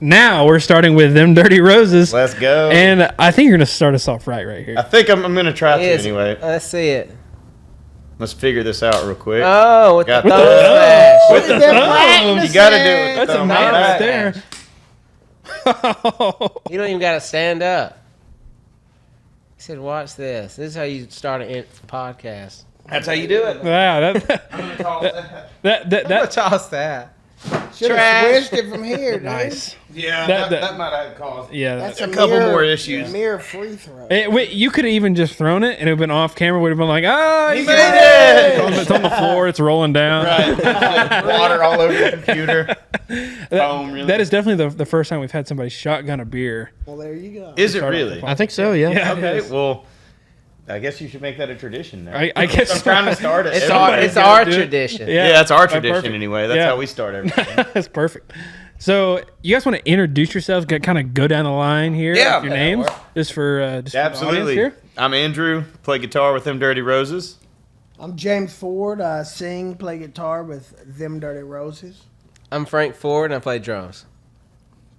now we're starting with Them Dirty Roses. Let's go. And I think you're going to start us off right here. I think I'm going to try to anyway. Let's see it. Let's figure this out real quick. Oh, with Got the the- thumb smash. With the thumb. You got to do it. That's a Thumb man back. right there. You don't even got to stand up. He said, watch this. This is how you start a podcast. That's how you do it. Wow, I'm going to toss that. that toss that. Should have switched it from here, dude. nice. Yeah, That- that might have caused Yeah, That's a couple more issues. Mirror free throw. you could have even just thrown it, and it would have been off camera. Would have been like, "Oh, He you made made it!" It's on the floor. It's rolling down. Right. Water all over the computer. Foam, really. That is definitely the first time we've had somebody shotgun a beer. Well, there you go. Is it Start off really? the I think so, yeah. Yeah, it Okay, is. well, I guess you should make that a tradition now. I guess I'm trying to start it. It's Everybody's our do it. tradition. Yeah, that's our tradition perfect. anyway. That's Yeah. how we start everything. That's perfect. So, you guys want to introduce yourselves? Kind of go down the line here. Yeah. with your names, just for the audience Absolutely. here. I'm Andrew. Play guitar with Them Dirty Roses. I'm James Ford. I sing, play guitar with Them Dirty Roses. I'm Frank Ford, and I play drums.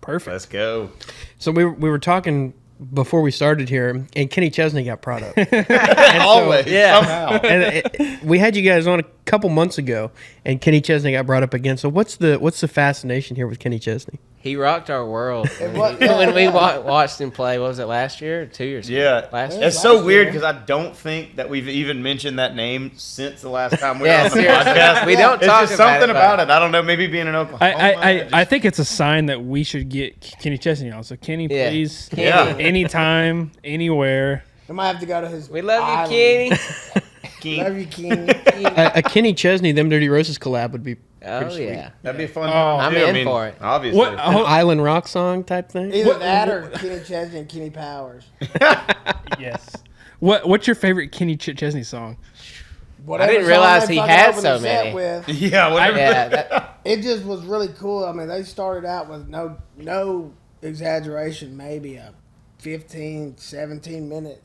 Perfect. Let's go. So we were talking before we started here, and Kenny Chesney got brought up. Always. yeah. Somehow. And we had you guys on a couple months ago, and Kenny Chesney got brought up again. So what's the fascination here with Kenny Chesney? He rocked our world. was- When we watched him play, what was it, last year or 2 years ago? Yeah. Last year? It's so Last weird year. because I don't think that we've even mentioned that name since the last time we Yeah, were on the seriously. podcast. We don't It's talk just about something it, about but- it. I don't know. Maybe being in Oklahoma. I think it's a sign that we should get Kenny Chesney on. So, Kenny, Yeah. please, Yeah. anytime, anywhere. I might have to go to his. We love island. you, Kenny. Love you, Kenny. A Kenny Chesney, Them Dirty Roses collab would be Oh, yeah. That'd be a fun. Oh, time, I'm too. in for it. Obviously. What? an Oh, island rock song type thing. Either that or Kenny Chesney and Kenny Powers. yes. What's your favorite Kenny Chesney song? Whatever didn't song realize they he fucking had opened so the set many. with. Yeah. Whatever. Yeah, that, It just was really cool. I mean, they started out with no exaggeration, maybe a 15, 17-minute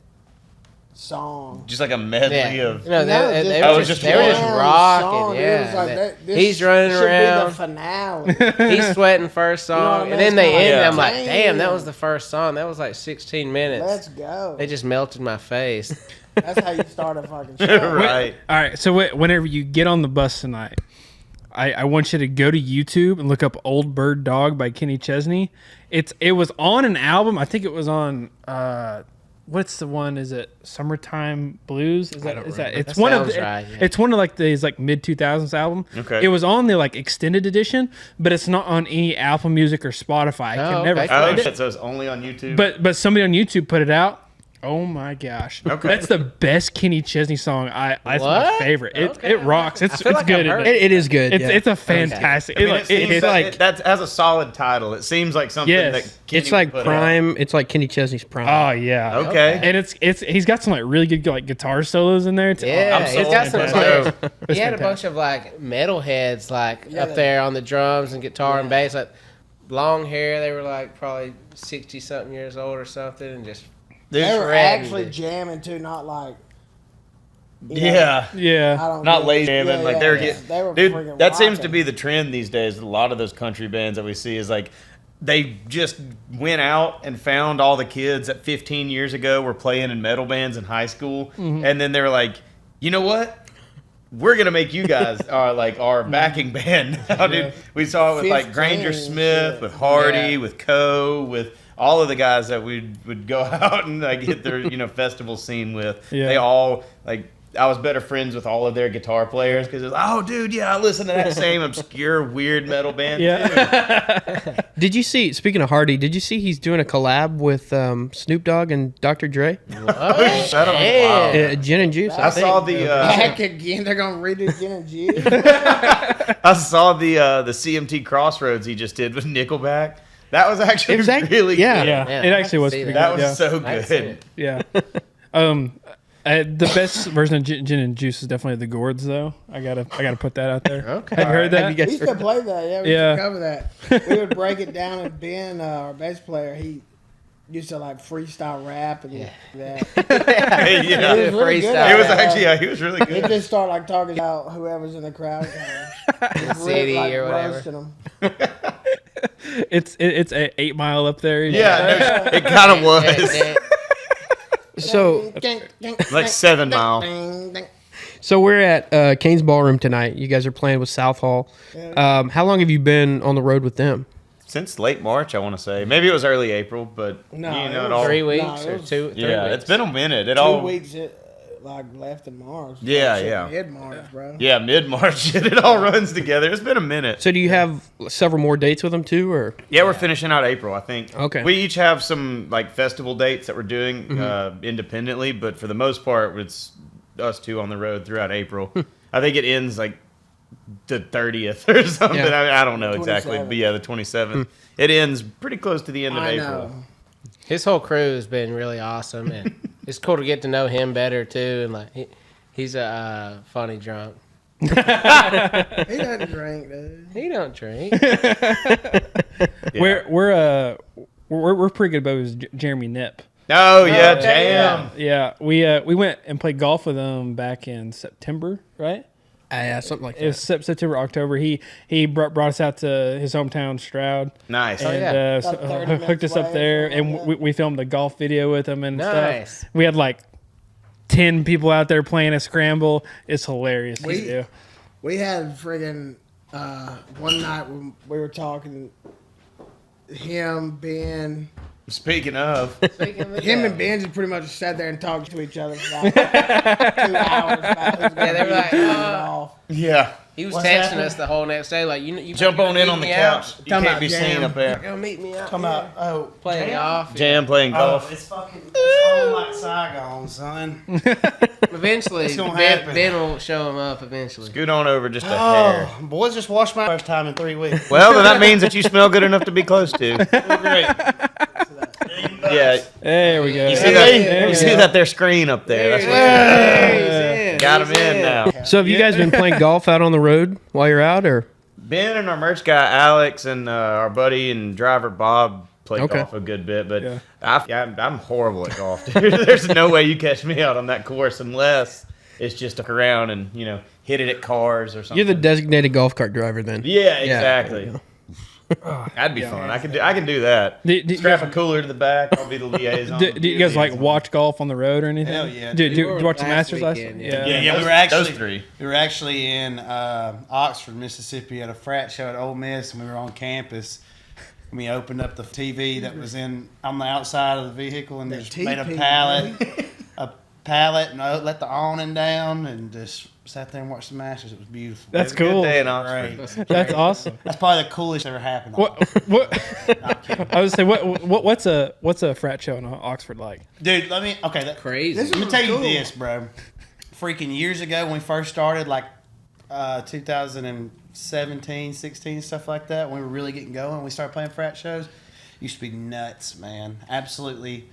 song. Just like a medley yeah. of. No, No, they, just- they Oh, were it's just, just they were one just Song. rocking. It Yeah. was like, this He's running should around. be the finale. He's sweating first You know what song, I mean? and then they It's ended. like, I'm like, damn. damn, that was the first song. That was like 16 minutes. Let's go. They just melted my face. That's how you start a fucking show. Right. All right. So, whenever you get on the bus tonight, I want you to go to YouTube and look up "Old Bird Dog" by Kenny Chesney. It was on an album. I think it was on. What's the one? Is it "Summertime Blues"? Is that? It's That one of sounds the, right, yeah. It's one of like these like mid 2000s album. Okay. It was on the like extended edition, but it's not on any Apple Music or Spotify. I can Oh, never okay. Oh find it. shit! So it's only on YouTube. But somebody on YouTube put it out. Oh my gosh! Okay. That's the best Kenny Chesney song. That's my What? favorite. It Okay. it rocks. I It's feel like good. I've heard isn't it? It is good. It's yeah. it's a fantastic. I mean, It, it seems it's like like that has a solid title. It seems like something Yes. that Kenny It's like would put prime. It's like Kenny Chesney's prime. oh yeah. out. Okay. And it's he's got some like really good like guitar solos in there. Too. Yeah, I'm he's sold. got some. Fantastic. Like, It's he had a fantastic. bunch of like metalheads like Yeah, up they- there on the drums and guitar and bass, like long hair. They were like probably 60 something years old or something, and just They were shredding actually it. jamming too, not like. you know, Yeah. I Yeah. don't Not know. lazy jamming, Yeah, like yeah, they're yeah. getting. They were Dude, freaking that seems to rocking. be the trend these days. A lot of those country bands that we see is like they just went out and found all the kids that 15 years ago were playing in metal bands in high school, Mm-hmm. and then they were like, you know what? We're gonna make you guys our backing band now, dude. We saw it with like 15 Granger Smith, shit. with Hardy, Yeah. with Coe, with all of the guys that we would go out and like hit their festival scene with. Yeah. They all like. I was better friends with all of their guitar players because it's oh dude, yeah, I listen to that same obscure weird metal band. Yeah. Did you see? Speaking of Hardy, did you see he's doing a collab with Snoop Dogg and Dr. Dre? Oh, shut up. Damn. Wow. Gin and Juice. I saw the Back again. They're gonna redo Gin and Juice. I saw the CMT Crossroads he just did with Nickelback. That was actually really yeah. good. Yeah. Yeah, It I actually can was see pretty That good. was so I see good. it. Yeah. The best version of gin and juice is definitely the Gourds, though. I gotta put that out there. Okay. Have you heard that? Have you guys We used to play that. Yeah, we Yeah. used to cover that. We would break it down, and Ben, our bass player, he used to like freestyle rap and that. Hey, yeah. It was really good Freestyle. at It was that. actually he was really He good. just started like talking about whoever's in the crowd, The city or whatever. roasting them. It's 8 Mile up there. Yeah, it kind of was. So Like 7 Mile. so we're at Cain's Ballroom tonight. You guys are playing with South Hall. How long have you been on the road with them? Since late March, I want to say. Maybe it was early April, but No, you it know it was all. 3 weeks No, it or was- 2, 3 Yeah, weeks. it's been a minute. It 2 all. weeks, like left in March. Yeah. Mid March, bro. Yeah, mid March. It all runs together. It's been a minute. So do you have several more dates with them too, or? Yeah, we're finishing out April, I think. Okay. We each have some like festival dates that we're doing independently, but for the most part, it's us two on the road throughout April. I think it ends like the 30th or something. Yeah. I mean, I don't know exactly, 27th. but yeah, the 27th. It ends pretty close to the end of I April. know. His whole crew has been really awesome, and it's cool to get to know him better too. And like he's a funny drunk. He doesn't drink, dude. He don't drink. Yeah. We're pretty good buddies with Jeremy Nip. Oh yeah, okay, Jam. Yeah, we went and played golf with him back in September, right? Yeah, something like It was September, October. He brought us out to his hometown, Stroud, Nice. and yeah. so- About 30 hooked minutes us up away, there, something and like we filmed a golf video with him and Nice. stuff. We had like 10 people out there playing a scramble. It's hilarious to do. We had friggin' one night when we were talking, him, Ben, Speaking of, him and Ben just pretty much sat there and talked to each other for about 2 hours about who's gonna they were be like, off. yeah. He was What's texting happening? us the whole next day, like you Jump gonna on in meet on the me out? couch. You Talking can't about be seen Jam. up there. Gonna meet me out. Talking about, oh, playing Jam? golf. Jam playing Oh, golf. it's fucking it's on like Saigon, son. Eventually, It's gonna Ben, happen. Ben will show him up eventually. Scoot on over just a hair. Oh, boys just washed my first time in 3 weeks. Well, then that means that you smell good enough to be close to. Great. Yeah. There we go. You see Hey, that? there You you see go. that? Their screen up there. That's what Hey, got him in now. So have you guys been playing golf out on the road while you're out, or? Ben and our merch guy Alex and our buddy and driver Bob play Okay. golf a good bit, but Yeah. I'm horrible at golf. Dude. There's no way you catch me out on that course unless it's just a around and hit it at cars or something. You're the designated golf cart driver then. Yeah, Yeah, exactly. there you That'd be fun. I can do that. Do- Strap a cooler to the back. I'll be the liaison. Do you guys like watch golf on the road or anything? Hell yeah. Do you were watch the last Masters last? weekend, Yeah. Yeah, we were Those actually three. we were actually in Oxford, Mississippi, at a frat show at Ole Miss, and we were on campus. And we opened up the TV that was on the outside of the vehicle, and That just made a TP, pallet, and let the awning down, and just sat there and watched the Masters. It was beautiful. That's It was a good cool. day in Oxford. Great. That's awesome. That's probably the coolest ever happened. What? I was say what's a frat show in Oxford like? Dude, Crazy. This let me was tell you cool. this, bro. Freaking years ago when we first started, like 2017, 16, stuff like that, when we were really getting going, we started playing frat shows. Used to be nuts, man. Absolutely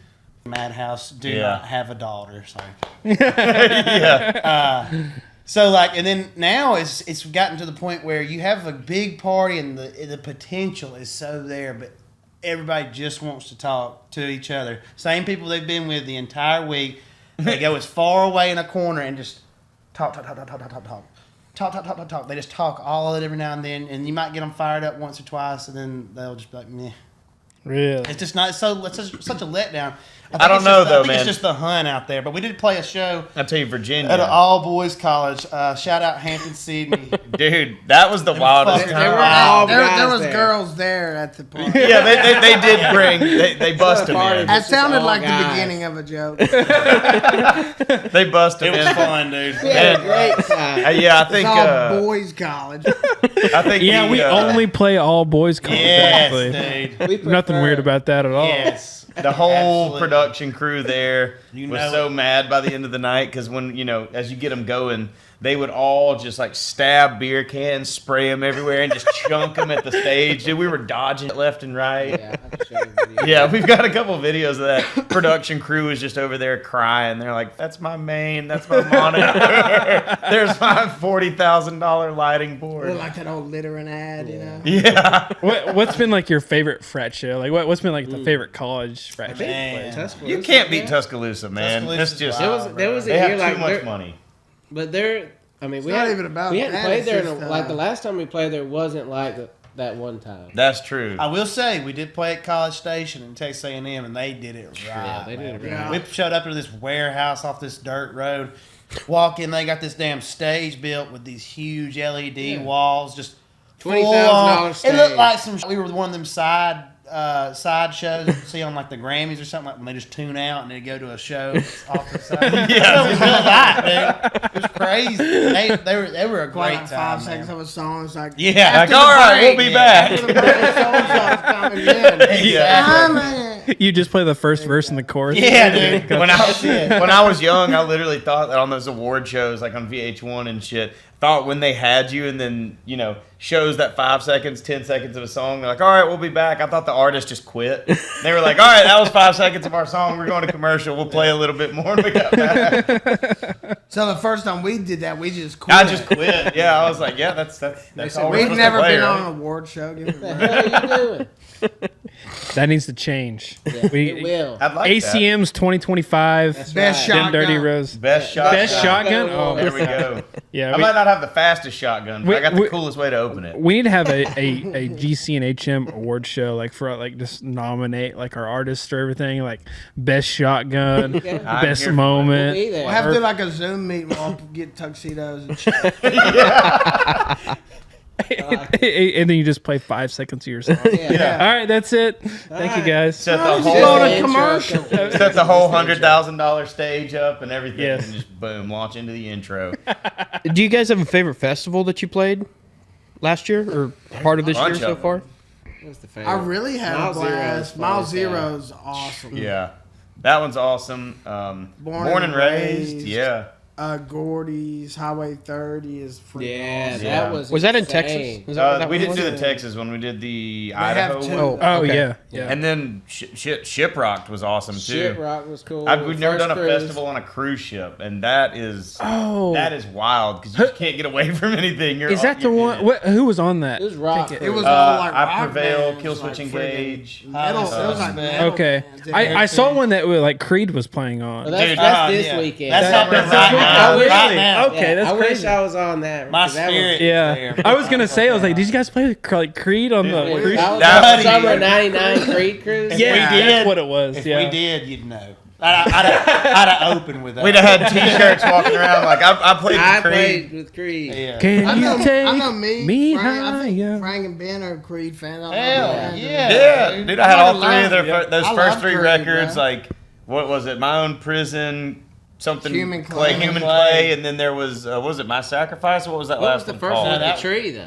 madhouse. Do Yeah. not have a daughter. Sorry. Yeah. So like, and then now it's gotten to the point where you have a big party and the potential is so there, but everybody just wants to talk to each other. Same people they've been with the entire week. They go as far away in a corner and just talk. They just talk all of it every now and then, and you might get them fired up once or twice, and then they'll just be like, meh. Really? It's just not so. It's just such a letdown. I don't it's know, just, though, I think man. it's just the hunt out there. But we did play a show I'll tell you, Virginia. at an all boys college. Shout out Hampton Sydney. Dude, that was the wildest fucking- They were time. all There guys was there. girls there at the party. Yeah, they did bring. They busted party. in. That sounded all like the guys. beginning of a joke. They busted It was in. fun, dude. We had a great time. Yeah, I It's think. all boys college. I think. Yeah, we only play all boys college. Yes, actually. dude. We Nothing prefer- weird about that at all. Yes. The whole Absolutely. production crew there You was know so it. mad by the end of the night because when as you get them going, they would all just like stab beer cans, spray them everywhere, and just chunk them at the stage. Dude, we were dodging it left and right. Yeah, I can show you a video. Yeah, we've got a couple of videos of that. Production crew was just over there crying. They're like, "That's my main. That's my monitor. There's my $40,000 lighting board." Like that old littering ad, you know? Yeah, What's been like your favorite frat show? Like what's been like the favorite college frat show? Man. Tuscaloosa, you can't beat man. Tuscaloosa, man. That's Tuscaloosa's just wild. There was a they year have like too much there- money. But there, I mean, we not hadn't even about we hadn't that, played it's there. just, Like the last time we played there wasn't like that one time. That's true. I will say we did play at College Station in Texas A&M, and they did it right. Yeah, they did it man. right. We showed up to this warehouse off this dirt road. Walk in, they got this damn stage built with these huge LED walls, just $20,000 full-on. stage. It looked like we were one of them side shows you see on like the Grammys or something, like when they just tune out and they go to a show off the side. Yeah, it was real light, dude. It was crazy. They were a Play great like time. 5 seconds Man. of a song. It's like, Yeah, Like, after all the right, we'll break, be back. after the break, so-and-so's coming in. Exactly. You just play the first verse and the chorus. Yeah, dude. When I was young, I literally thought that on those award shows, like on VH1 and shit, thought when they had you and then, shows that 5 seconds, 10 seconds of a song, they're like, all right, we'll be back. I thought the artist just quit. They were like, all right, that was 5 seconds of our song. We're going to commercial. We'll play a little bit more and we got back. So the first time we did that, we just quit. I just quit. Yeah, I was like, yeah, that's all we're We've supposed never to play, been right? on an award show. Give me What the that. hell are you doing? That needs to change. Yeah, it will. I'd like ACM's 2025. That's Best right. Them shotgun. Dirty Rose. that. Best shot. Best shotgun? Oh, There we go. yeah. I might not have the fastest shotgun, but I got the coolest way to open it. We need to have a GC and HM award show, like for just nominate like our artists or everything, like best shotgun, I'm best here for it. We'll moment. be there. We'll have to do like a Zoom meeting. We'll all get tuxedos and shit. And then you just play 5 seconds of your song. Yeah. All right, that's it. Thank you guys. Set the How's it whole going? Intro commercial. company. set the whole $100,000 stage up and everything, Yes. and just boom, launch into the intro. Do you guys have a favorite festival that you played last year or part of this year Bunch so of far? What's the favorite? I really had a Mile Zero's blast. fun Mile as hell. Zero's awesome. Yeah, that one's awesome. Born and raised. Yeah. Gordy's Highway 30 is freaking Yeah, awesome. that Yeah. Was that in insane. Texas? Was that what We that didn't was? do the Texas one. We did the have Idaho two. one. Oh Okay. yeah. And then Shiprocked was awesome too. Shit Rock was cool. We've never First done a cruise. festival on a cruise ship, and that is Oh. wild because you just can't get away from anything. Is that the one? Who was on that? It was rock. It was cruise. all like I rock Prevail, bands, Killswitch like Engage. Metal, it was like metal Okay, bands. I saw one that like Creed was playing on. Well, that's, Dude, that's this yeah. weekend. That's happening that's right this now. I wish- Right now. Okay, that's I wish crazy. I was on that. My because that was- spirit. Yeah, There. I was gonna say, I was like, did you guys play like Creed on the That cruise? was That- the summer '99 Creed cruise. Yeah, we did- that's what it was. If Yeah, we did, you'd know. I'd have opened with that. We'd have had T-shirts walking around like I played I with Creed. played with Creed. Yeah. Can I you know, take I know me, Frank, I think higher? Frank and Ben are Creed fans. I love Hell them. yeah. Yeah, dude, I had all three of Yeah. those I first love three Creed, records. bro. Like, what was it? My Own Prison, something Human Clay. Human Clay, and then there was was it My Sacrifice? What was that What last was the one first called? one? that- The tree, though.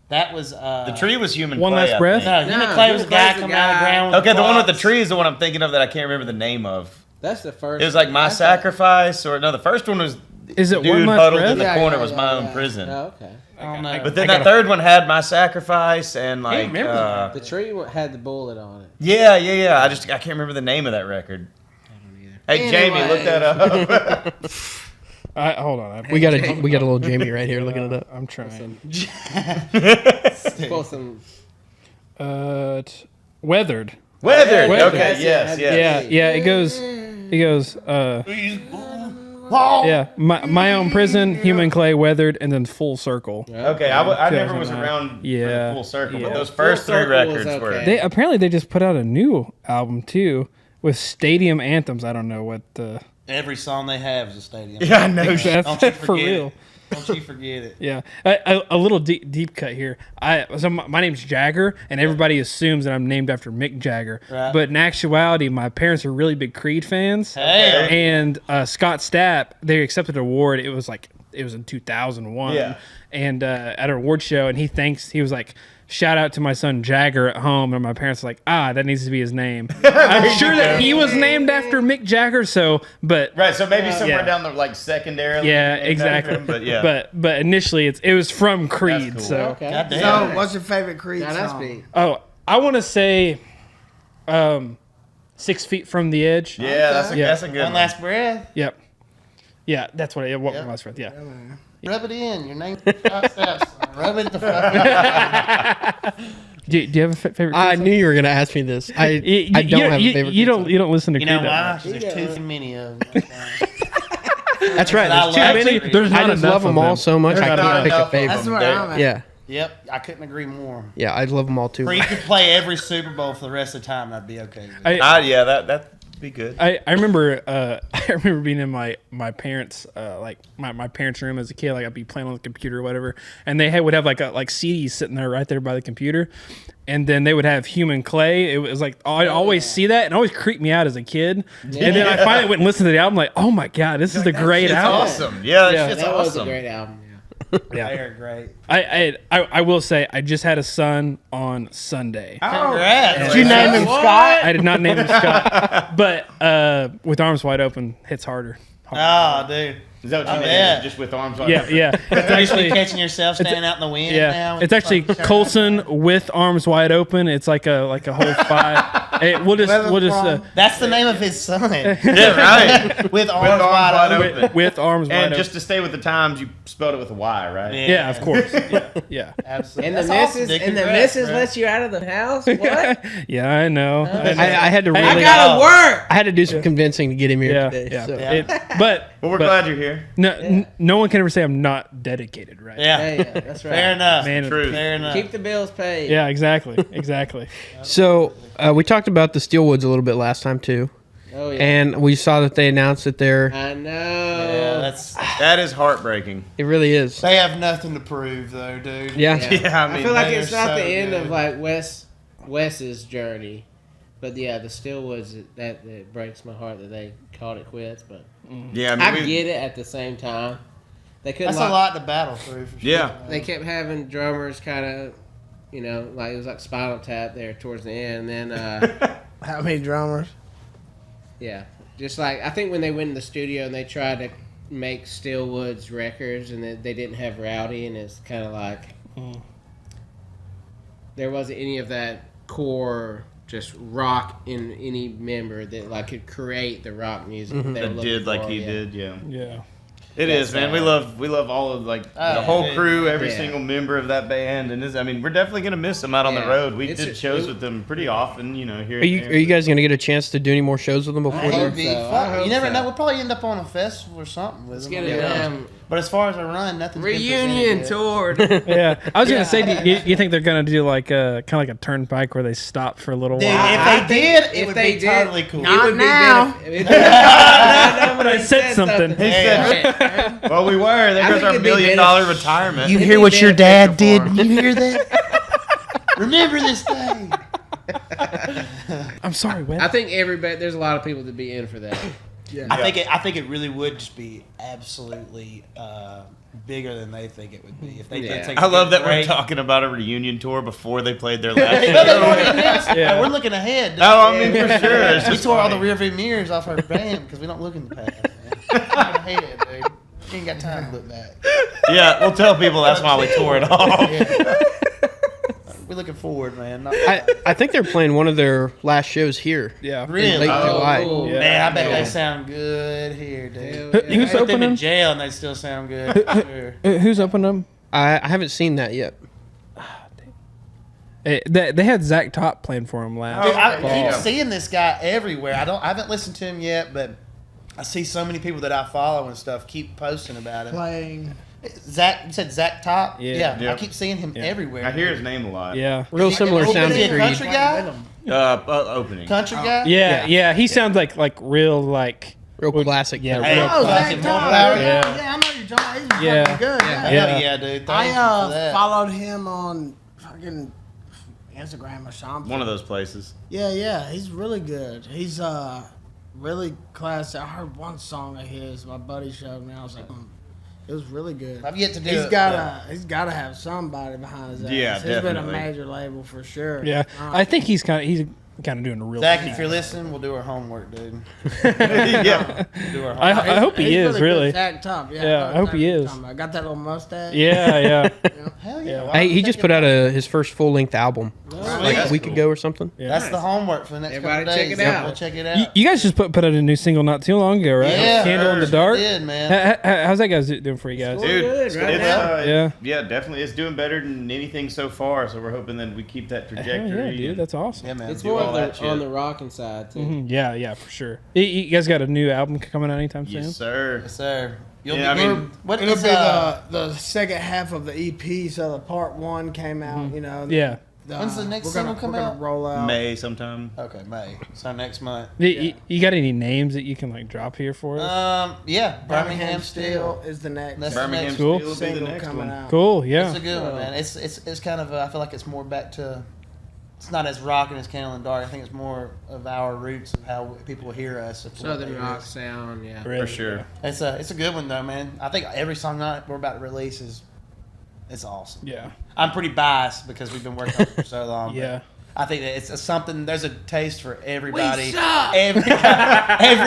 That was The Tree was Human One Clay. Last I Breath? think. No, Human No, Clay was the Human guy Clay's the coming out of the guy. ground. With Okay, the one with the claws. tree is the one I'm thinking of that I can't remember the name of. That's the first. It was like My that's Sacrifice, or no, the first one was Is it Dude One Last huddled Breath? in the Yeah, corner yeah, was yeah, My Own yeah. Prison. Oh, okay. I don't know. But then that third one had My Sacrifice and like remember The tree had the bullet on it. yeah. I can't remember the name of that record. Hey Jamie, look that up. Hold on. We got a little Jamie right here looking it up. I'm trying. Pull some. Weathered. Weathered. Weathered. Okay, yes. Yeah. It goes. Yeah. My Own Prison, Human Clay, Weathered, and then Full Circle. Okay, I never was 2009. around for Yeah. the Full Circle, Yeah. but those Full first three Circle was records okay. were. They apparently they just put out a new album too with stadium anthems. I don't know what the. Every song they have is a stadium. Yeah, I know. Don't you That's for forget real. it. Don't you forget it. Yeah, a little deep cut here. My name's Jagger, and everybody assumes that I'm named after Mick Jagger. Right. But in actuality, my parents are really big Creed fans. Hey. And Scott Stapp, they accepted an award. It was in 2001. Yeah. And at an award show, and he was like, shout out to my son Jagger at home, and my parents were like, that needs to be his name. I'm sure that he was named after Mick Jagger. But Right, so maybe somewhere yeah. down the like secondarily. yeah, named after exactly. him, but yeah. But initially it was from Creed. cool. So Okay. God damn. So, what's your favorite Creed Now that's song? big. I want to say 6 Feet from the Edge. Yeah, that's a Yeah. good One one. last breath. Yep. Yeah, that's what Yeah. my last friend. Yeah. Rub it in. Your name. Rub it the fuck. Do you have a favorite? I Creed knew you were gonna ask me this. I don't have a favorite. You Creed don't. You don't listen to You Creed know that why? much. 'Cause there's too many of them. That's right. I There's too love many. Creed. There's I not just enough love them of all them. so much. I There's not can't pick a enough of favorite. That's them. where I'm at. Yeah. Yep, I couldn't agree more. Yeah, I love them all too. Or you could play every Super Bowl for the rest of the time, and I'd be okay with it. Yeah, that'd be good. I remember I remember being in my parents like my parents' room as a kid. Like I'd be playing on the computer or whatever, and they would have like CDs sitting there right there by the computer, and then they would have Human Clay. It was like I'd always see that, and it always creeped me out as a kid. And then I finally went and listened to the album. Like, oh my god, this is a great album. Awesome. Yeah, Yeah. shit's That was awesome. a great album. Yeah. They're great. I will say I just had a son on Sunday. Congrats. Did you name him Scott? I did not name him Scott, but With Arms Wide Open hits harder. Oh, dude. Is that what you I meant? bet. Just with arms wide Yeah, open? yeah. It's You should be actually catching yourself standing out in the wind now. it's actually Colson with arms wide open. It's like a whole 5. Hey, we'll just That's the name of his son. Yeah, right. With arms wide open. with arms wide And open. just to stay with the times, you spelled it with a Y, right? Yeah, of course. Yeah. Absolutely. And the That's awesome, missus dude. and the Congrats, missus bro. lets you out of the house. What? Yeah, I know. I had to really. I gotta work. I had to do some convincing to get him here Yeah, today. yeah. So. But Well, we're but glad you're here. no one can ever say I'm not dedicated, right? Yeah. Yeah, that's right. Fair enough. Man, True. Fair enough. Keep the bills paid. Yeah, exactly. So we talked about the Steelwoods a little bit last time too, Oh yeah. and we saw that they announced that they're. I know. Yeah, That is heartbreaking. It really is. they have nothing to prove though, dude. Yeah. Yeah, I I mean, feel like they it's are not so the end good. of like Wes's journey, but yeah, the Steelwoods that breaks my heart that they called it quits. But yeah, I mean, I get it at the same time. They couldn't. That's a lot to battle through for sure. Yeah. They kept having drummers kind of, like it was like Spinal Tap there towards the end. And then, How many drummers? yeah, just like I think when they went in the studio and they tried to make Steelwoods records and they didn't have Rowdy, and it's kind of like there wasn't any of that core just rock in any member that like could create the rock music they were that looking did like for, he yeah. did, yeah. Yeah. It is, man. We love all of like the whole crew, every Yeah. single member of that band, and I mean, we're definitely gonna miss them out on the Yeah. road. We It's did shows with them pretty often, here. Are you guys gonna get a chance to do any more shows with them before I then? hope so. I hope You never so. know. We'll probably end up on a festival or something with Let's them. get Who a knows? damn But as far as a run, nothing's been reunion presented tour. Yeah, I was gonna say, do you think they're gonna do like kind of like a turnpike where they stop for a little Dude, while? if they did, it if would they be did, totally cool. It would now. be benefit. But I said something. He said, well, we were. There I goes think our it'd be $1 million retirement. You It'd hear be what your dad did? beneficial You hear that? Remember this day. I'm sorry, Wes. I think there's a lot of people that be in for that. I think it really would just be absolutely bigger than they think it would be if they Yeah. did take. I love that we're break. talking about a reunion tour before they played their last Hey, no, they show. already announced it. Yeah. We're looking ahead. dude. No, I mean, for sure. It's We just tore all the funny. rearview mirrors off our band because we don't look in the past. Man. Looking ahead, dude. You ain't got time to look back. Yeah, we'll tell people that's why we tore it off. We're looking forward, man. Not I think they're playing one of their last shows here. Yeah. really. late July. Oh, Yeah. Man, I bet Yeah. they sound good here, dude. Hell Who- yeah. who's Put them opening? in jail and they still sound good. For sure. Who's opening them? I haven't seen that yet. They had Zach Top playing for him last. Dude, I Yeah. keep seeing this guy everywhere. I haven't listened to him yet, but I see so many people that I follow and stuff keep posting about him. Playing. Zach, you said Zach Top? Yeah. Yeah. I keep seeing him everywhere. I hear his name a lot. Yeah. Real similar Is he sound a to country Creed. guy? Opening. Country guy? Yeah. He sounds like real like. Real classic. Yeah. Hey, real oh, classic. Zach Top. Horsepower? Yeah, I know you're talking. He's Yeah. fucking good. Hell Yeah. yeah, dude. Thank I you for that. followed him on fucking Instagram or something. One of those places. Yeah, he's really good. He's really classy. I heard one song of his. My buddy showed me. I was like, it was really good. I've yet to do He's it. got to have somebody behind his ass. Yeah, He's been a definitely. major label for sure. Yeah. I think he's kind of doing a real. Zach, if you're listening, we'll do our homework, dude. Yeah. We'll do our I homework. hope he is really. Zach Top. Yeah, I hope he is. Got that little mustache. Yeah. Hell yeah. Why Hey, don't he you just check put it out his first full length album like That's a week cool. ago or something. Yeah. That's the homework for the next Everybody couple days. check it out. We'll check it out. You guys just put out a new single not too long ago, right? Yeah, Candle in the sure Dark. did, man. How's that guys doing for you guys? It's Dude, good right it's, now. Yeah. definitely. It's doing better than anything so far, so we're hoping that we keep that Hell trajectory. yeah, dude, that's awesome. Yeah, man. It's Do more all of that the, shit. on the rocking side too. Yeah, for sure. You guys got a new album coming out anytime soon? Yes, sir. Yes, sir. You'll Yeah, I be, mean, what It'll is be the second half of the EP. So the part 1 came out, you know. Yeah. When's the next we're gonna, single come we're gonna out? roll out. May sometime. Okay, May. So next month. You got any names that you can like drop here for us? Yeah, Birmingham Steel is the next That's Birmingham next Cool. Steel will be the single next coming one. out. Cool. Yeah. It's a good one, man. It's kind of I feel like it's more back to. It's not as rocking as Candle in the Dark. I think it's more of our roots of how people hear us. Southern rock sound, yeah. For sure. It's a good one though, man. I think every song that we're about to release it's awesome. Yeah. I'm pretty biased because we've been working on it for so long. but Yeah. I think that it's something. There's a taste for everybody. suck! Every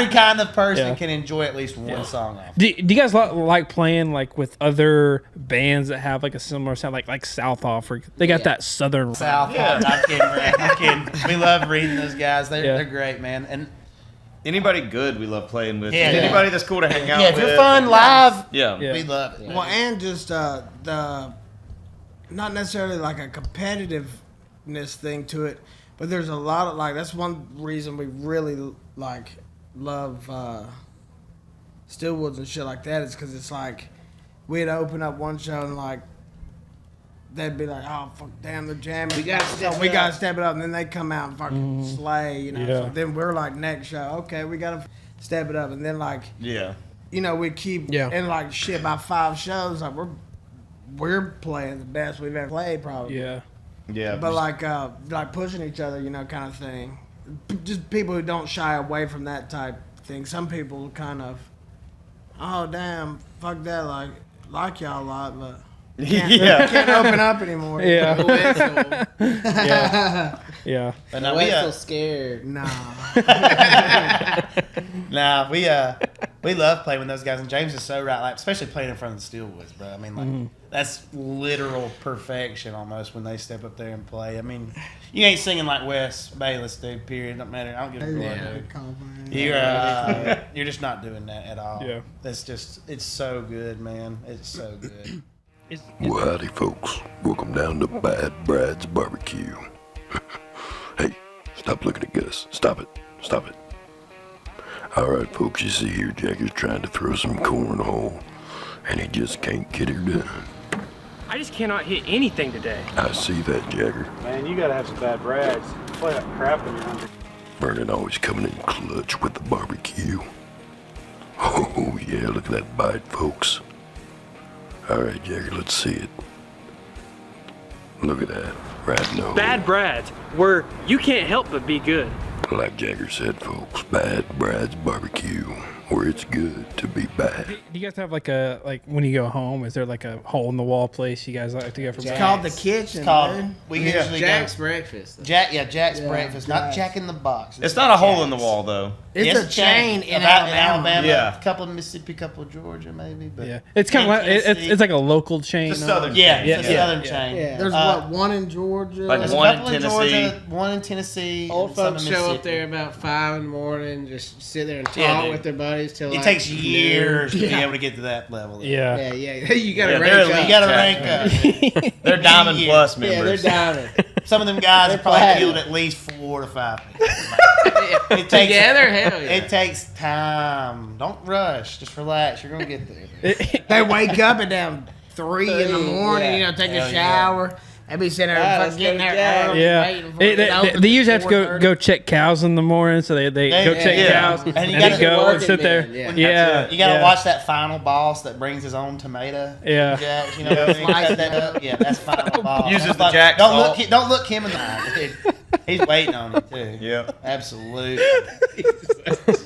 kind of person Yeah. can enjoy at least one song off. Do you guys like playing like with other bands that have like a similar sound, like South Africa? They got that southern. South, Yeah. I'm kidding, man. I'm kidding. We love reading those guys. They're great, man. And Anybody good, we love playing with. Yeah. Anybody that's cool to hang out yeah, if with. you're fun live, Yeah. Yeah. we love it. Well, and just the not necessarily like a competitiveness thing to it, but there's a lot of like that's one reason we really like love Stillwoods and shit like that is because it's like we'd open up one show and like they'd be like, oh fuck, damn, they're jamming. We gotta step it we up. gotta step it up, and then they come out and fucking slay, you know. Yeah. So then we're like next show, okay, we gotta step it up, and then like Yeah. you know we keep and like shit by 5 shows like we're playing the best we've ever played probably. Yeah. Yeah. But like pushing each other, you know, kind of thing. Just people who don't shy away from that type thing. Some people kind of, oh damn, fuck that, like y'all a lot, but can't open up anymore. Yeah. yeah. Yeah. But no, we so scared. Nah. we love playing with those guys, and James is so right. Like especially playing in front of the Steelwoods, bro. I mean, like that's literal perfection almost when they step up there and play. I mean, you ain't singing like Wes Bayless, dude. Period. Don't matter. I don't give a fuck. You're just not doing that at all. Yeah. That's just it's so good, man. It's so good. Well, howdy, folks. Welcome down to Bad Brad's Barbecue. Hey, stop looking at Gus. Stop it. Stop it. All right, folks, you see here, Jagger's trying to throw some cornhole, and he just can't get her done. I just cannot hit anything today. I see that, Jagger. Man, you gotta have some bad brags. Play that crap when you're hungry. Vernon always coming in clutch with the barbecue. Oh, yeah, look at that bite, folks. All right, Jagger, let's see it. Look at that. Right in the hole. Bad Brad's, where you can't help but be good. Like Jagger said, folks, Bad Brad's Barbecue, where it's good to be bad. Do you guys have like when you go home, is there like a hole in the wall place you guys like to go for It's breakfast? called the kitchen, It's called. dude. We usually Jack's go, breakfast. Jack's Yeah, breakfast, not Jack's. Jack in the Box. It's not a hole in the Jack's. wall though. It's a chain in Alabama. Yeah. A couple of Mississippi, couple of Georgia, maybe. But Yeah, it's kind of like it's like a local chain. It's a southern yeah, chain. it's a southern chain. Yeah. There's one in Georgia. Like There's a one in couple in Tennessee. Georgia, one in Tennessee. Old and some folks in show up Mississippi. there about 5 in the morning, just sit there and talk Yeah, dude. with their buddies till It like takes years to be Yeah. able to get to that level. Yeah. Yeah. You gotta Yeah, rank You up. got to rank up. They're Diamond Yeah. Plus Yeah, they're members. diamond. Some of them guys have probably platinum. killed at least 4 to 5 people. It takes Together, hell yeah. It takes time. Don't rush. Just relax. You're gonna get there. They wake up at damn 3 in the morning, Yeah. you know, take Hell a yeah. shower. They be sitting there Ah, fucking let's getting go there to Jack. early, Yeah, waiting for they, it to they, open they at usually have to 4:30. go check cows in the morning, so they go check yeah. cows And and you they gotta go and working sit there. man, yeah. Yeah, You gotta watch that final boss that brings his own tomato. Yeah. Jack, you know what I mean? Slice Cut it that up. up. Yeah, that's final boss. Uses That's the like- Jack Don't salt. don't look him in the eye. Dude. He's waiting on you too. Yeah. Absolutely.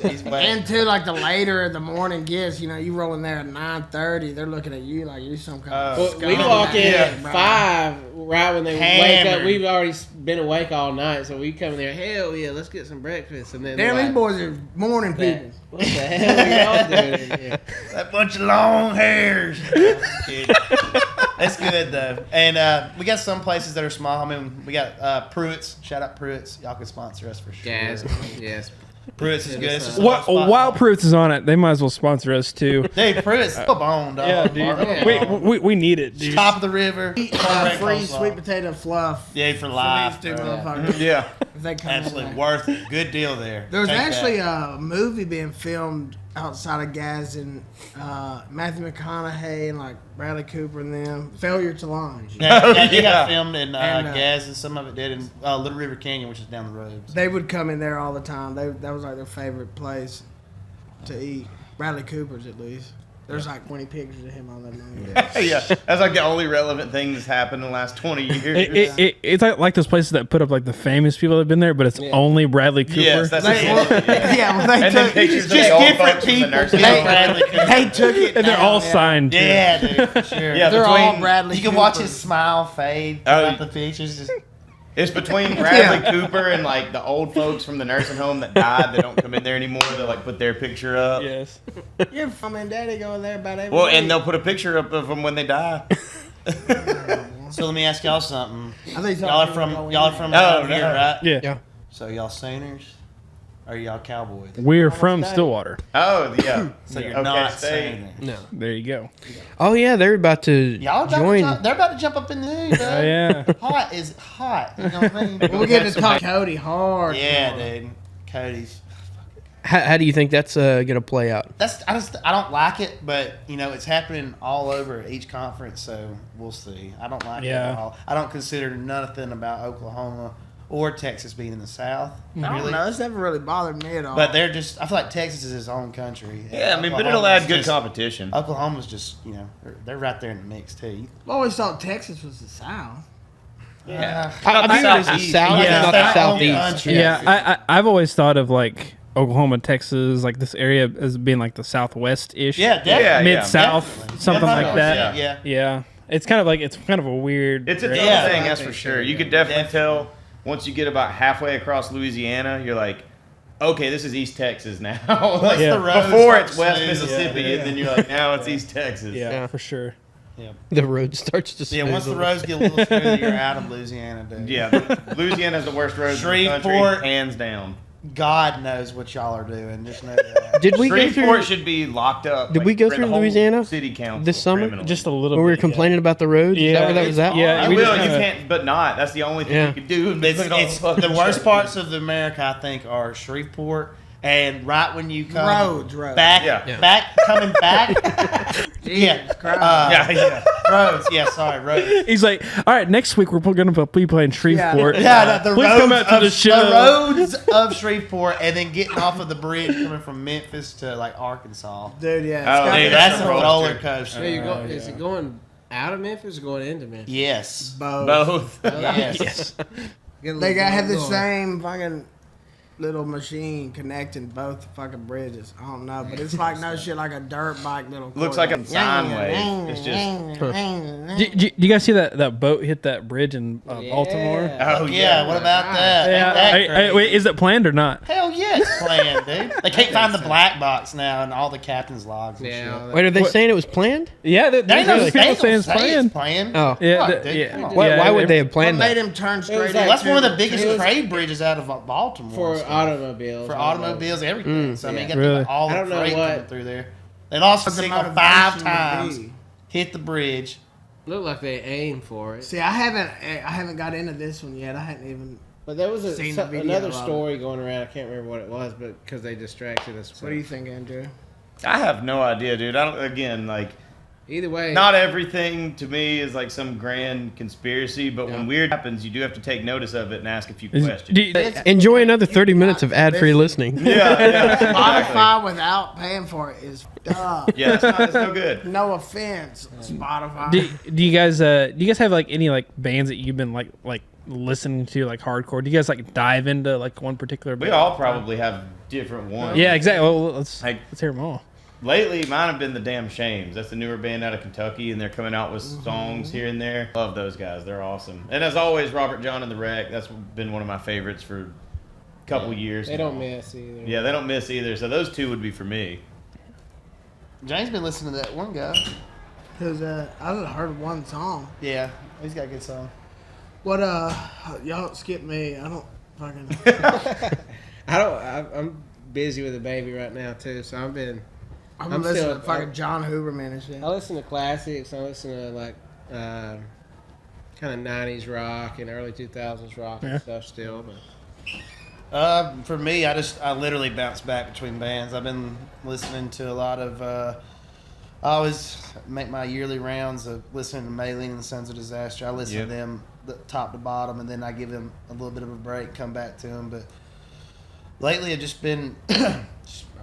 He's waiting. And too, like the later the morning gets, you know, you roll in there at 9:30, they're looking at you like you some kind of. Well, we scum. walk in Yeah, at bro. 5, right when they wake Hammered. up. We've already been awake all night, so we come in there. Hell yeah, let's get some breakfast, and then Damn, they're these like, boys are morning people. What the hell are y'all doing in here? That bunch of long hairs. That's good though. And we got some places that are small. I mean, we got Pruitt's. Shout out Pruitt's. Y'all can sponsor us for sure. Yes, yes. Pruitt's is good. It's just a What, little spot. while Pruitt's is on it, they might as well sponsor us too. Dude, Pruitt's full bone, dog. Yeah, dude. We need it, dude. Top of the river. Free Coleslaw. sweet potato fluff. Yeah, for life. For these two bro. motherfuckers. Yeah. If they come in Absolutely there. worth it. Good deal there. There was Take actually that. a movie being filmed outside of Gaz and Matthew McConaughey and like Bradley Cooper and them. Failure to Launch. Yeah, they Yeah. got filmed in And, Gaz, and some of it did in Little River Canyon, which is down the road. They would come in there all the time. That was like their favorite place to eat. Bradley Cooper's at least. There's like 20 pictures of him on that movie. Yeah, that's like the only relevant thing that's happened in the last 20 years. It's like those places that put up like the famous people that have been there, but it's only Bradley Cooper. Yes, that's They- yeah, well, they and then took pictures of just the old different folks from the people. nursing Yeah. home. Bradley Cooper. they took it. And they're down, all yeah. signed. too. Yeah, dude, for sure. Yeah, They're all between Bradley. You can watch Cooper. his smile fade Oh, throughout the pictures. Just, it's between Bradley Cooper and like the old folks from the nursing home that died. They don't come in there anymore. They like put their picture up. Yes. Your mom and daddy go there about every Well, week. and they'll put a picture up of them when they die. so let me ask y'all something. I think Y'all are from around here, right? Yeah. Yeah. So y'all Sooners, or y'all Cowboys? We're from Stillwater. Oh yeah. So you're Okay, not State. Sooners. No. There you go. Oh yeah, they're about to Y'all about join. to jump, they're about to jump up in the news. Oh yeah. Hot is hot. You know what I mean? We'll get to talk Cody hard. Yeah, dude. Cody's. How do you think that's gonna play out? I don't like it, but you know it's happening all over each conference, so we'll see. I don't like it Yeah. at all. I don't consider nothing about Oklahoma or Texas being in the South. I don't know. It's never really bothered me at all. But they're just. I feel like Texas is its own country. Yeah, I mean, but it'll add good competition. Oklahoma's just they're right there in the mix too. I always thought Texas was the South. Yeah, I think it's the South, Yeah. not the Their own Southeast. country. Yeah, I've always thought of like Oklahoma, Texas, like this area as being like the Southwest-ish. Yeah, definitely. Yeah, Mid South, definitely. something like Definitely. that. Yeah. Yeah. It's kind of a weird. It's a tough Yeah. thing, that's for sure. You could definitely tell once you get about halfway across Louisiana, you're like, okay, this is East Texas now. Like, Yeah. The road before starts it's West smooth. Mississippi, Yeah. and then you're like, now it's East Texas. Yeah, for sure. The road starts to. Yeah, once the smooth. roads get a little smoother, you're out of Louisiana, dude. Yeah, Louisiana has the worst roads in the Shreveport. country, hands down. God knows what y'all are doing. Just know that. Did we go Shreveport through should be locked up. Did we go for through the whole Louisiana city council this summer? criminally. Just a little. when we were bit, complaining about the roads? Is that Yeah, where that was at? yeah, You we will, just you kinda- can't, but not. That's the only thing Yeah. you can do. It's the worst parts of America, I think, are Shreveport and right when you come Roads. back, Yeah. coming back. Jesus Christ. Yeah. Roads. Yeah, sorry, roads. He's like, all right, next week we're going to be playing Shreveport. Yeah, the Please roads come out to of, the show. The roads of Shreveport, and then getting off of the bridge coming from Memphis to like Arkansas. Dude, yeah. Oh, It's hey, got That's the a roller roller coaster. coaster. Is it going out of Memphis or going into Memphis? Yes. both. Both. Yes. They got have the same fucking little machine connecting both fucking bridges. I don't know, but it's like no shit, like a dirt bike little. Looks like a sine wave. It's just. Do you guys see that boat hit that bridge in Baltimore? Oh Yeah. What about that? Yeah. Ain't that Hey, crazy? wait, is it planned or not? Hell yeah, it's planned, dude. They can't find the black box now and all the captain's logs and Yeah. shit. Wait, are they saying it was planned? Yeah, They there's don't people say saying it's planned. planned. Oh. Yeah, Fuck, dude, yeah. come on. Why, Yeah, why would they have What planned made that? him turn straight like- into That's one of the biggest It was- trade bridges out of Baltimore. For and stuff. automobiles. For automobiles, everything. So I mean, you got Really? all I the don't know freight what- coming through there. They lost the What the signal motivation 5 would times. be. Hit the bridge. Looked like they aimed for it. See, I haven't got into this one yet. I hadn't even. But there was Seen the video another of it. story going around. I can't remember what it was, but because they distracted us. What do you think, Andrew? I have no idea, dude. I don't. Again, like, Either way, not everything to me is like some grand conspiracy, but when Yeah. weird happens, you do have to take notice of it and ask a few Is- questions. do you- Enjoy another 30 minutes of ad-free listening. yeah, exactly. Spotify without paying for it is dumb. Yeah, it's no good. No offense, Spotify. do you guys have like any like bands that you've been like listening to like hardcore? Do you guys like dive into like one particular We band? all probably have different ones. Yeah, exactly. Well, let's Like- hear them all. Lately, mine have been the Damn Shames. That's a newer band out of Kentucky, and they're coming out with songs here and there. Love those guys. They're awesome. And as always, Robert John and the Wreck. That's been one of my favorites for a couple years. they don't now. miss either. Yeah, they don't miss either. So those two would be for me. James been listening to that one guy. Because I just heard one song. Yeah, he's got a good song. What y'all skip me. I don't fucking. I'm busy with a baby right now too, so I'm I'm listening still- to fucking John Huberman and shit. I listen to classics. I listen to like kind of '90s rock and early 2000s rock Yeah. and stuff still. But For me, I literally bounce back between bands. I've been listening to a lot of. I always make my yearly rounds of listening to Maylene and the Sons of Disaster. I listen to them top to bottom, and then I give them a little bit of a break, come back to them. But lately, I've just been. I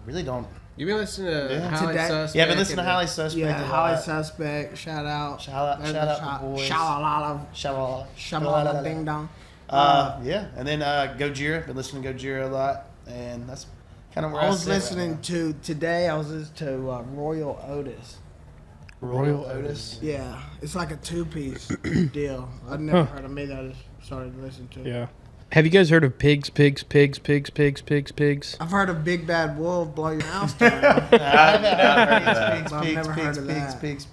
really don't. You've been listening to Highly Suspect. Yeah, I've been listening to Highly Suspect. Yeah, Highly Suspect. Shout out. Shout out the boys. Shalala ding dong. Yeah, and then Gojira. Been listening to Gojira a lot, and that's kind of where I was sit listening right to today. I was listening to Royal Otis. now. Royal Otis. Yeah, it's like a 2-piece deal. I'd never heard of me. I just started listening to it. Yeah. Have you guys heard of pigs? I've heard of Big Bad Wolf blow your house down. I've never heard of that. Pigs.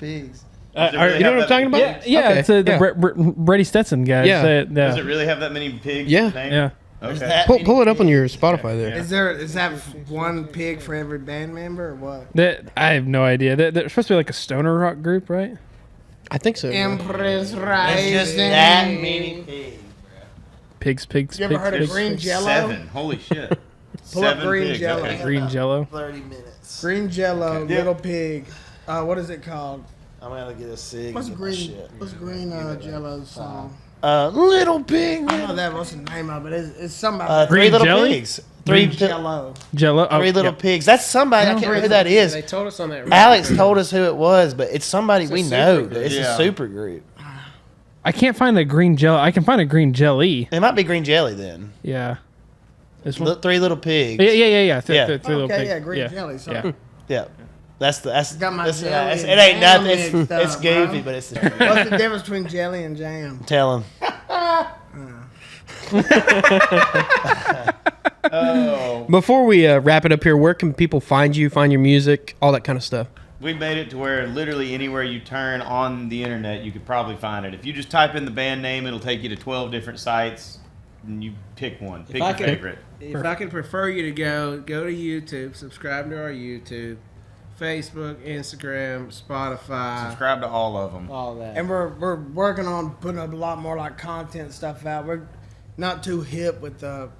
You know what I'm talking about? Yeah, Okay. it's the Brady Stetson guy. Yeah. Does it really have that many pigs? Yeah. named? Yeah. Okay. Pull it up on your Spotify there. Is that one pig for every band member or what? I have no idea. They're supposed to be like a stoner rock group, right? I think so. Empress It's Rising. just that many pigs. Pigs. You ever heard of pigs. Green Jello? 7. Holy shit. Pull up 7 Green pigs. Jello. Okay. Green Jello. 30 minutes. Green Jello, Yeah. Little Pig. What is it called? I'm gonna get a cig. What's and get my Green? shit. What's Green Jello's song? Little pig. I don't know that. What's the name of it? It's somebody. Three Green little jelly? pigs. Three Jello. Jello. Oh, Three little yeah. pigs. That's somebody. I can't remember who that is. They told us on that. Alex told us who it was, but it's somebody we a know. super group. It's Yeah. a super group. I can't find a green Jello. I can find a green jelly. It might be Green Jelly then. Yeah. This one. Three little pigs. Yeah. Yeah. Three little Okay, pigs. yeah, Green Jelly. So. Yeah. Yeah. That's Got my that's- jelly it and ain't jam nothing. It's, mixed it's up, goofy, bro. but it's the What's the difference between jelly and jam? tell him. Oh. Before we wrap it up here, where can people find you, find your music, all that kind of stuff? We made it to where literally anywhere you turn on the internet, you could probably find it. If you just type in the band name, it'll take you to 12 different sites, and you pick one. Pick I your could- favorite. If I could prefer you to go to YouTube, subscribe to our YouTube, Facebook, Instagram, Spotify, Subscribe to all of them. all that. And we're working on putting up a lot more like content stuff out. We're not too hip with the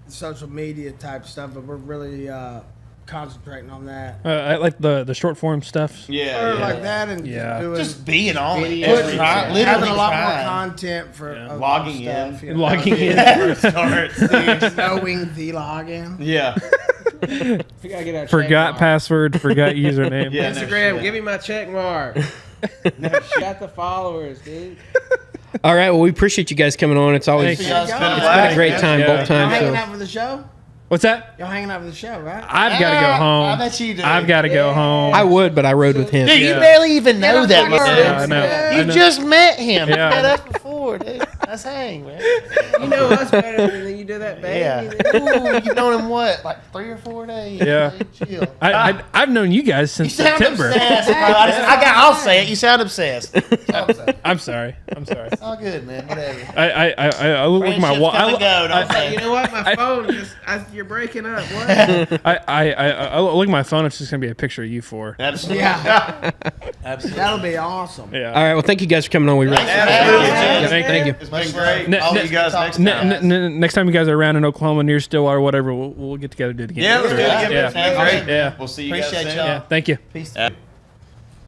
social media type stuff, but we're really concentrating on that. I like the short form stuff. Yeah, Or like that, and Yeah. doing, Just being on it. Video. Every time. having Literally a lot more trying. content for other Logging stuff, in. you know. Logging in. Start. Knowing the login. Yeah. We gotta get our check Forgot mark. password. Forgot username. Yeah. no Instagram, shit. give me my check mark. Got the followers, dude. All right. Well, we appreciate you guys coming on. It's always Thanks. Y'all spend It's a been a great Yeah. time Yeah. both Y'all times. hanging So. out for the show? What's that? Y'all hanging out for the show, right? I've got to go home. I bet you do. I've got to go home. I would, but I rode with him. Dude, you Yeah. barely even know that much. Yeah, I know. I You know. just met him. Yeah. You met us before, dude. Let's hang, man. You know us better than you do that, baby. Yeah. Ooh, you've known him what, like 3 or 4 days? Yeah. Like, chill. I've known you guys You since sound September. obsessed, bro. I'll say it. You sound obsessed. I'm sorry. It's all good, man. Whatever. I look like my Friendships wall. come and go, don't Hey, they? you know what? My phone just you're breaking up. What? I look at my phone. It's just gonna be a picture of you four. Absolutely. Yeah, Absolutely. that'll be awesome. Yeah. All right. Well, thank you guys for coming on. We really Absolutely. Yeah, thank you. It's been great. Ne- I'll ne- see you guys next Ne- time. next time you guys are around in Oklahoma near Stillwater or whatever, we'll get together and do it again. Yeah, let's do it again. Yeah. Sounds great. Yeah. We'll see you guys Appreciate soon. y'all. Yeah. Thank you. Peace. Yeah.